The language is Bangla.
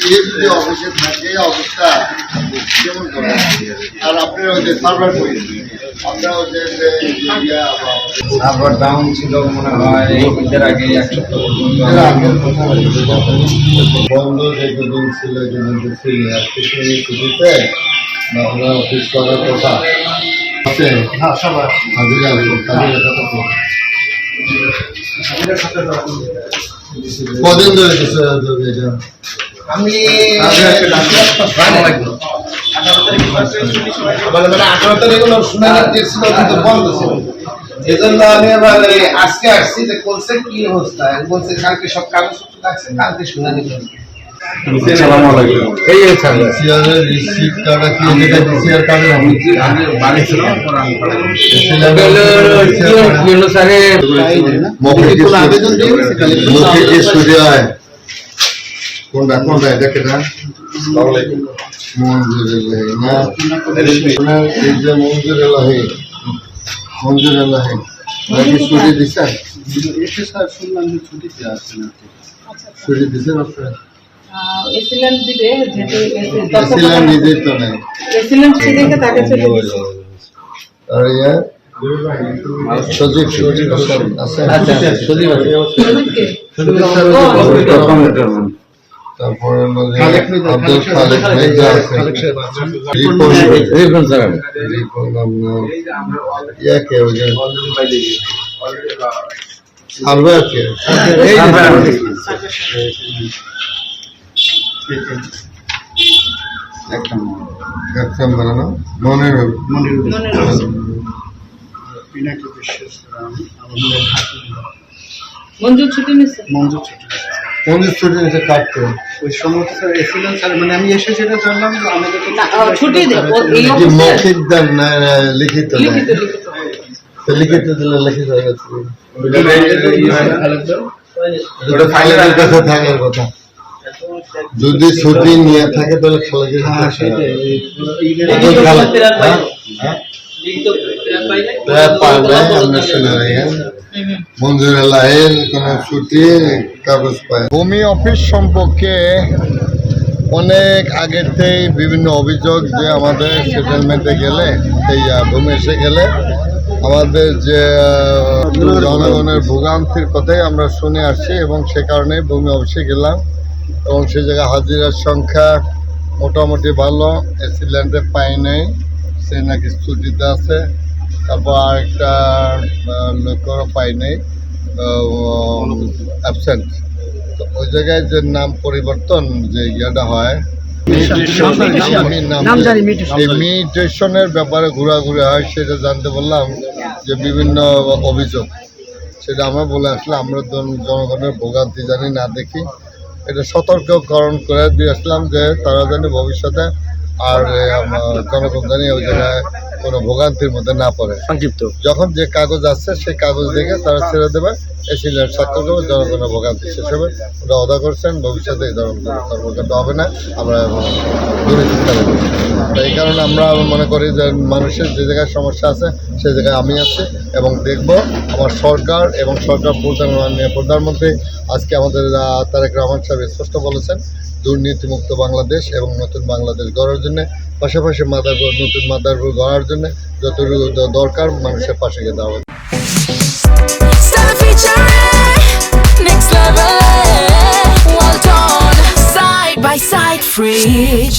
যে অফিসে থাকে অবস্থা কেমন করে আর আপনারা ওই যে সার্ভার করি আপনারা ওই যে সার্ভার ডাউন ছিল মনে হয় ঈদের আগে এক সপ্তাহ বন্ধ যেদিন ছিল যেদিন ছিল আজকে ছুটিতে না ওনার অফিস করার কথা আছে। হ্যাঁ সবাই হাজিরা কদিন ধরে এটা আমি 18 তারিখ শুনানি দিয়েছিল কিন্তু বন্ধ ছিল, এই জন্য আমি আবার আজকে আসছি যে বলছে কি অবস্থা, বলছে কালকে সব কাগজপত্র থাকছে কালকে শুনানি করবে। কোনটা এটা কেনা মঞ্জুর ছুটি দিচ্ছেন ছুটি দিচ্ছেন আপনারা এসিল্যান্ড দিবে যেতে এসিল্যান্ড নিজেই তো নেই এসিল্যান্ড থেকে তাকে চলে গেছে আর ইয়া সজীব আছে সজীব আছে তারপরে আব্দুল খালেক মেঘা আছে রিপন স্যার ইয়াকে ওই যে সার্ভে একটা বানানো মনের মঞ্জুর ছুটি নিচ্ছে মঞ্জুর ছুটি নিচ্ছে কাটতে ওই সময় স্যার এসেছিলেন স্যার, মানে আমি এসে যেটা জানলাম যে আমাদের ছুটি মৌখিক দেন না লিখিত লিখিত দিলে লিখিত হয়ে গেছে ফাইলের কাছে থাকার কথা। যদি ছুটি নিয়ে থাকে তাহলে মঞ্জুর আল্লাহের কোন ছুটি কাগজ পায়। ভূমি অফিস সম্পর্কে অনেক আগেতেই বিভিন্ন অভিযোগ যে আমাদের সেটেলমেন্টে গেলে এই ভূমি এসে গেলে আমাদের যে জনগণের ভোগান্তির কথাই আমরা শুনে আসছি এবং সে কারণে ভূমি অফিসে গেলাম এবং সে জায়গায় হাজিরার সংখ্যা মোটামুটি ভালো। এসিল্যান্ডে পাই নাই, সে নাকি ছুটিতে আছে। তারপর আরেকটা লোকেরও পাই নাই, অ্যাবসেন্ট। তো ওই জায়গায় যে নাম পরিবর্তন যে ইয়েটা হয় মিউটেশনের ব্যাপারে ঘোরাঘুরি হয়, সেটা জানতে পারলাম যে বিভিন্ন অভিযোগ। সেটা আমরা বলে আসলে আমরা জনগণের ভোগান্তি জানি না দেখি, এটা সতর্ককরণ করে দিয়ে আসলাম যে তারা জানি ভবিষ্যতে আর জনগণ জানি ওই জায়গায় কোনো ভোগান্তির মধ্যে না পড়ে। সংক্ষিপ্ত যখন যে কাগজ আসছে সেই কাগজ দেখে তারা ছেড়ে দেবে, এসিল্যান্ড স্বাক্ষর করবে, জনগণের ভোগান্তি শেষ হবে। ওটা অদা করছেন, ভবিষ্যতে এই ধরনের কর্মকাণ্ড হবে না, আমরা দূরে চিন্তা করি। এই কারণে আমরা মনে করি যে মানুষের যে জায়গায় সমস্যা আছে সেই জায়গায় আমি আছি এবং দেখব। আমার সরকার এবং সরকার প্রধানমন্ত্রী আজকে আমাদের তারেক রহমান সাহেব স্পষ্ট বলেছেন দুর্নীতিমুক্ত বাংলাদেশ এবং নতুন বাংলাদেশ গড়ার জন্য, পাশাপাশি নতুন মাদারপুর গড়ার জন্য যতটুকু দরকার মানুষের পাশে গিয়ে দেওয়া। Next level, well done, side by side, fridge.